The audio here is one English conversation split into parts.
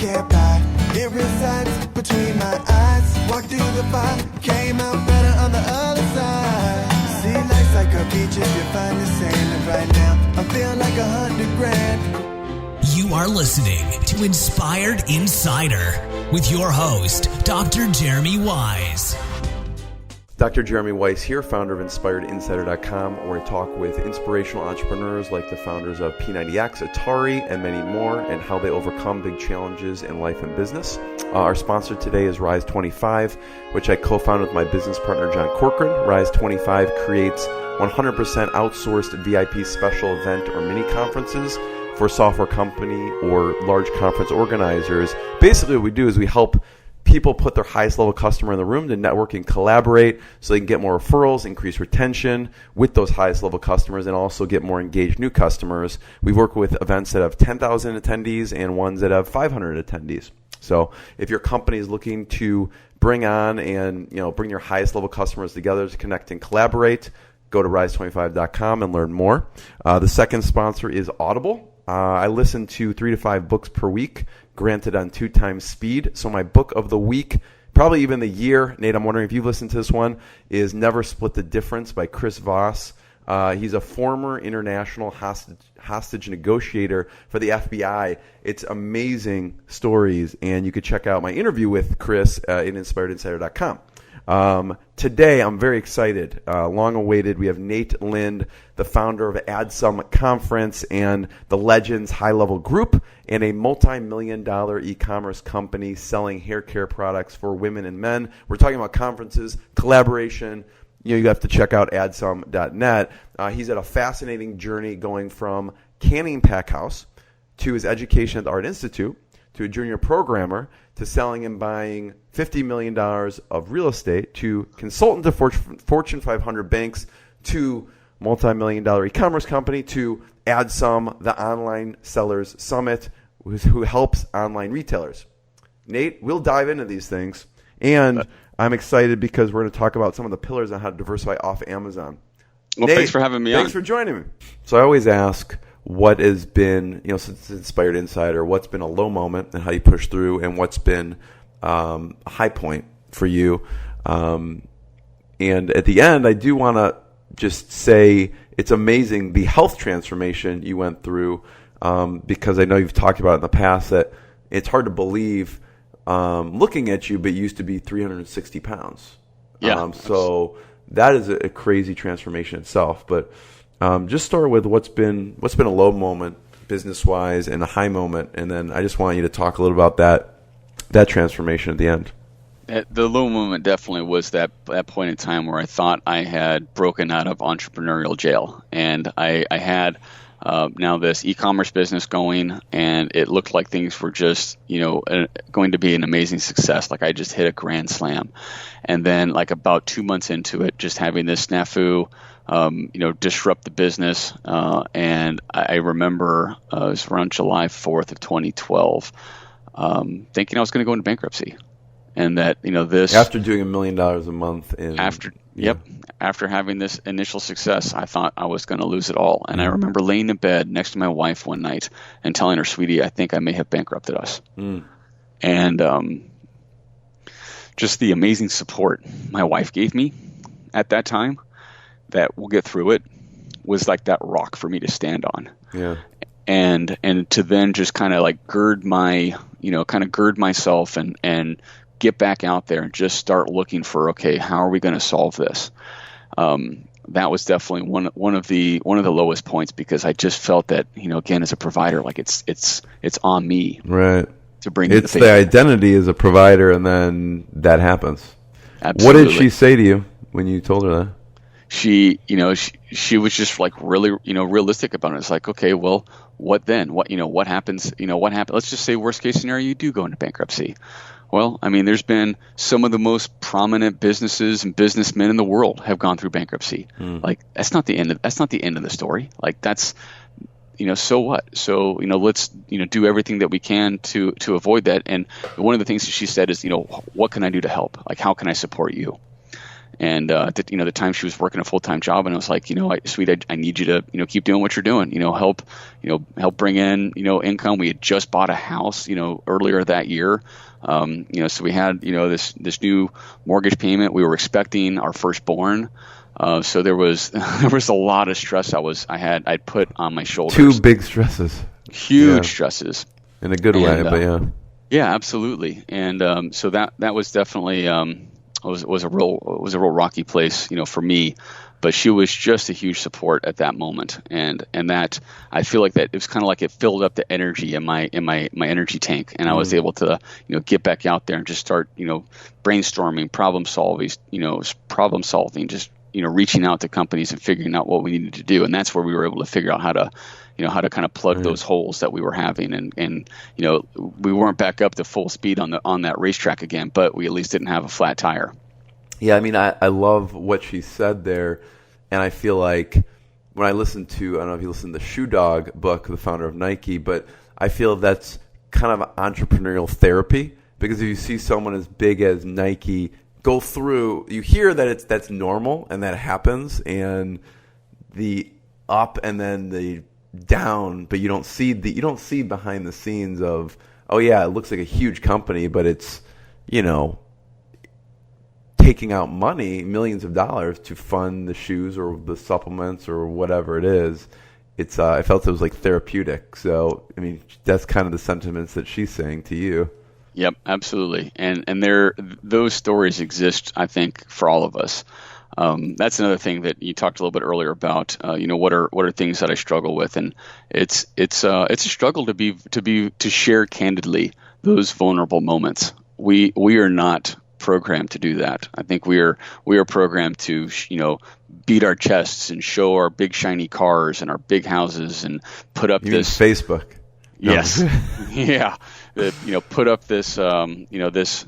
can't buy. It resides between my eyes. Walked through the fire, came out better on the other side. See, life's like a beach if you find the sand. And right now, I feel like $100,000. You are listening to Inspired Insider with your host, Dr. Jeremy Wise. Dr. Jeremy Weiss here, founder of InspiredInsider.com, where I talk with inspirational entrepreneurs like the founders of P90X, Atari, and many more, and how they overcome big challenges in life and business. Our sponsor today is Rise 25, which I co-founded with my business partner, John Corcoran. Rise 25 creates 100% outsourced VIP special event or mini conferences for software company or large conference organizers. Basically, what we do is we help people put their highest level customer in the room to network and collaborate so they can get more referrals, increase retention with those highest level customers, and also get more engaged new customers. We work with events that have 10,000 attendees and ones that have 500 attendees. So if your company is looking to bring on and bring your highest level customers together to connect and collaborate, go to rise25.com and learn more. The second sponsor is Audible. I listen to 3 to 5 books per week, granted on 2 times speed. So my book of the week, probably even the year, Nate, I'm wondering if you've listened to this one, is Never Split the Difference by Chris Voss. He's a former international hostage negotiator for the FBI. It's amazing stories, and you could check out my interview with Chris in InspiredInsider.com. Today, I'm very excited. Long awaited. We have Nate Lind, the founder of Adsum Conference and the Legends High Level Group, and a multi-million-dollar e-commerce company selling hair care products for women and men. We're talking about conferences, collaboration. You have to check out adsum.net. He's had a fascinating journey going from canning pack house to his education at the Art Institute to a junior programmer to selling and buying $50 million of real estate to consultant to Fortune 500 banks to multi-million-dollar e-commerce company to Adsum, the online sellers summit, who helps online retailers. Nate, we'll dive into these things, and I'm excited because we're going to talk about some of the pillars on how to diversify off Amazon. Well, Nate, thanks for having me on. Thanks for joining me. So I always ask, what has been, since Inspired Insider, what's been a low moment and how you push through, and what's been a high point for you. And at the end, I do want to just say it's amazing the health transformation you went through, because I know you've talked about it in the past that it's hard to believe looking at you, but you used to be 360 pounds. Yeah. So that is a crazy transformation itself. But just start with what's been a low moment business-wise and a high moment, and then I just want you to talk a little about that transformation at the end. The low moment definitely was that point in time where I thought I had broken out of entrepreneurial jail, and I had now this e-commerce business going, and it looked like things were just going to be an amazing success. Like I just hit a grand slam, and then like about 2 months into it, just having this snafu disrupt the business. And I remember it was around July 4th of 2012, thinking I was going to go into bankruptcy. And that, this... After doing $1 million a month. After having this initial success, I thought I was going to lose it all. And I remember laying in bed next to my wife one night and telling her, sweetie, I think I may have bankrupted us. And just the amazing support my wife gave me at that time, that we'll get through it, was like that rock for me to stand on. Yeah. And to then just kind of like gird myself and get back out there and just start looking for, okay, how are we going to solve this? That was definitely one of the lowest points, because I just felt that, again, as a provider, like it's on me. Right. To bring it's the identity as a provider, and then that happens. Absolutely. What did she say to you when you told her that? She was just like really, realistic about it. It's like, okay, well, what then? What happens? What happens? Let's just say worst case scenario, you do go into bankruptcy. Well, I mean, there's been some of the most prominent businesses and businessmen in the world have gone through bankruptcy. Like that's not the end of the story. Like that's, so what? So, let's, do everything that we can to avoid that. And one of the things that she said is, what can I do to help? Like, how can I support you? And the time she was working a full-time job, and I was like, sweet, I need you to keep doing what you're doing. Help bring in income. We had just bought a house earlier that year. So we had this new mortgage payment. We were expecting our firstborn. So there was a lot of stress I'd put on my shoulders. Two big stresses. Huge stresses. In a good way, but yeah. Yeah, absolutely. And so that was definitely was a real rocky place, for me. But she was just a huge support at that moment, and that I feel like that it was kind of like it filled up the energy in my energy tank, and I was able to get back out there and just start brainstorming, problem solving, just reaching out to companies and figuring out what we needed to do, and that's where we were able to figure out how to kind of plug those holes that we were having, and we weren't back up to full speed on that racetrack again, but we at least didn't have a flat tire. Yeah, I mean, I love what she said there, and I feel like when I don't know if you listen to the Shoe Dog book, the founder of Nike, but I feel that's kind of entrepreneurial therapy, because if you see someone as big as Nike go through, you hear that that's normal and that happens, and the up and then the down, but you don't see behind the scenes of, oh yeah, it looks like a huge company, but it's taking out money, millions of dollars to fund the shoes or the supplements or whatever it is. It's I felt it was like therapeutic. So I mean, that's kind of the sentiments that she's saying to you. Yep, absolutely. And those stories exist, I think, for all of us. That's another thing that you talked a little bit earlier about. What are things that I struggle with, and it's a struggle to share candidly those vulnerable moments. We are not programmed to do that. I think we are programmed to beat our chests and show our big shiny cars and our big houses and put up this Facebook. Yes. Yeah. Put up this this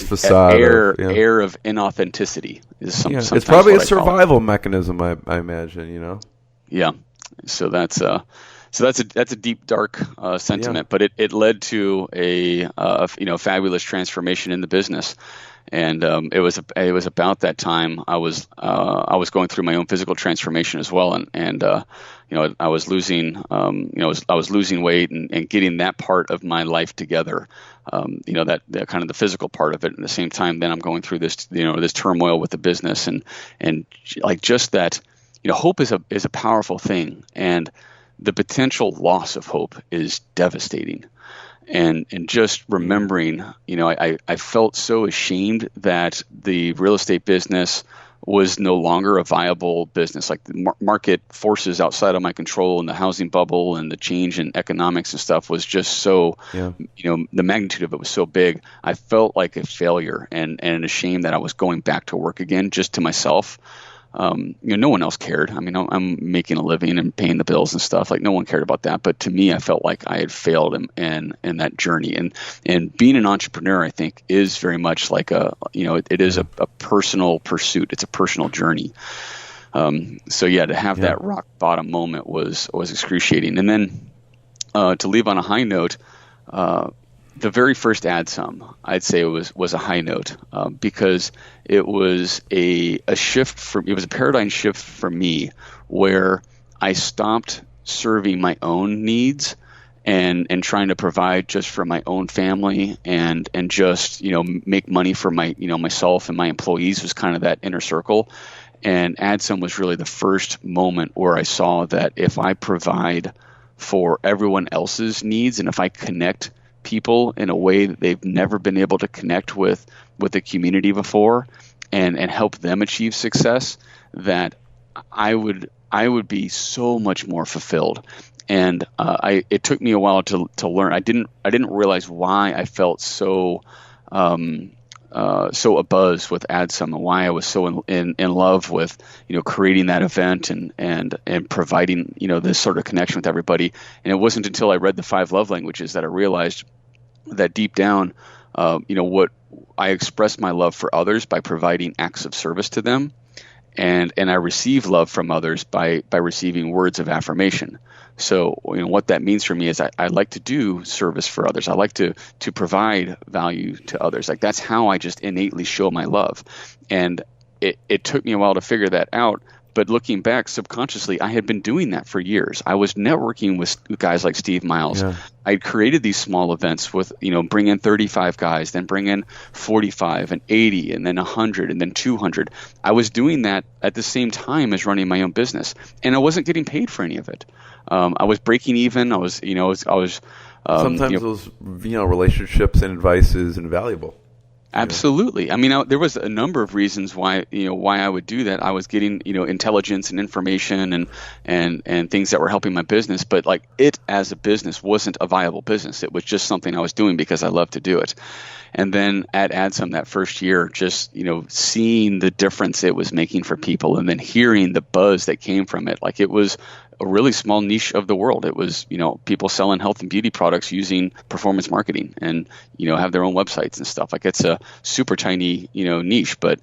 facade air of inauthenticity. It's probably a survival mechanism, I imagine. Yeah. So that's a deep, dark sentiment, but it led to a fabulous transformation in the business. And it was about that time I was going through my own physical transformation as well, and I was losing I was losing weight and getting that part of my life together, that kind of the physical part of it. At the same time, then I'm going through this this turmoil with the business, and like just that, hope is a powerful thing, and the potential loss of hope is devastating. And just remembering, I felt so ashamed that the real estate business was no longer a viable business. Like the market forces outside of my control, and the housing bubble and the change in economics and stuff was just so, the magnitude of it was so big. I felt like a failure and ashamed that I was going back to work again just to myself. No one else cared. I mean, I'm making a living and paying the bills and stuff. Like no one cared about that. But to me, I felt like I had failed in that journey. And being an entrepreneur, I think, is very much like it is a personal pursuit. It's a personal journey. So to have that rock bottom moment was excruciating. And then to leave on a high note, the very first Adsum, I'd say was a high note because it was a shift it was a paradigm shift for me where I stopped serving my own needs and trying to provide just for my own family and just make money for my myself and my employees was kind of that inner circle. And Adsum was really the first moment where I saw that if I provide for everyone else's needs and if I connect people in a way that they've never been able to connect with the community before and help them achieve success, that I would be so much more fulfilled. And it took me a while to learn. I didn't realize why I felt so abuzz with Adsum and why I was so in love with creating that event and providing this sort of connection with everybody. And it wasn't until I read the 5 love languages that I realized that deep down, what I express my love for others by providing acts of service to them, and I receive love from others by receiving words of affirmation. So what that means for me is I like to do service for others. I like to provide value to others. Like that's how I just innately show my love. And it took me a while to figure that out. But looking back subconsciously, I had been doing that for years. I was networking with guys like Steve Miles. Yeah. I created these small events with, bring in 35 guys, then bring in 45 and 80 and then 100 and then 200. I was doing that at the same time as running my own business, and I wasn't getting paid for any of it. I was breaking even. I was. Sometimes those, relationships and advice is invaluable. Absolutely. I mean, there was a number of reasons why I would do that. I was getting, intelligence and information and things that were helping my business, but like it as a business wasn't a viable business. It was just something I was doing because I love to do it. And then at Adsum that first year, just, seeing the difference it was making for people and then hearing the buzz that came from it, like it was a really small niche of the world. It was, people selling health and beauty products using performance marketing and, have their own websites and stuff. Like it's a super tiny, niche, but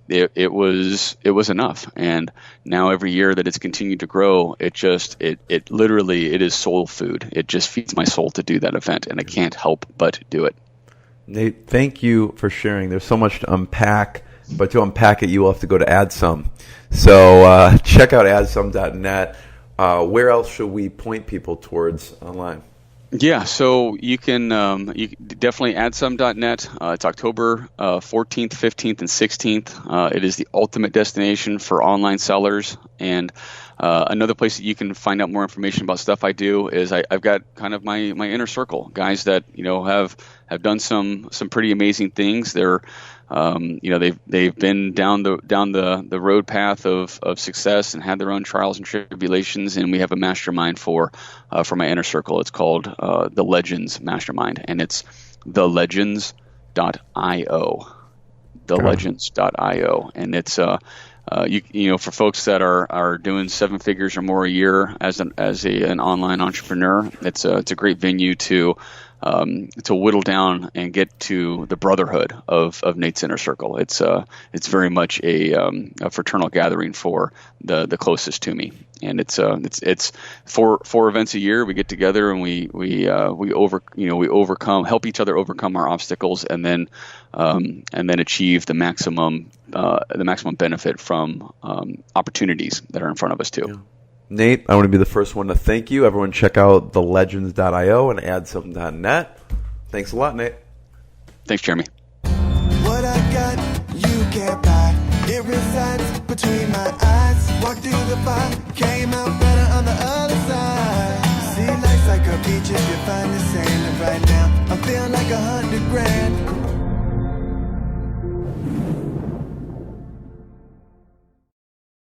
it was enough. And now every year that it's continued to grow, it literally is soul food. It just feeds my soul to do that event, and I can't help but do it. Nate, thank you for sharing. There's so much to unpack, but to unpack it, you will have to go to Adsum. So check out adsum.net. Where else should we point people towards online? Yeah, so you can definitely adsum.net. It's October 14th, 15th, and 16th. It is the ultimate destination for online sellers. And another place that you can find out more information about stuff I do is I've got kind of my inner circle, guys that have done some pretty amazing things. They're they've been down the road path of success and had their own trials and tribulations, and we have a mastermind for my inner circle. It's called the Legends Mastermind, and it's thelegends.io. Thelegends.io, and it's for folks that are doing 7 figures or more a year as an online entrepreneur, it's a great venue to whittle down and get to the brotherhood of Nate's inner circle. It's very much a fraternal gathering for the closest to me, and it's 4 events a year. We get together and we overcome, help each other overcome our obstacles, and then achieve the maximum benefit from opportunities that are in front of us too. Yeah. Nate, I want to be the first one to thank you. Everyone check out thelegends.io and adsum.net. Thanks a lot, Nate. Thanks, Jeremy. What I got, you can't buy. It resides between my eyes. Walked through the fire, came out better on the other side. See, life's like a beach if you find the sand. And right now, I'm feeling like $100 grand.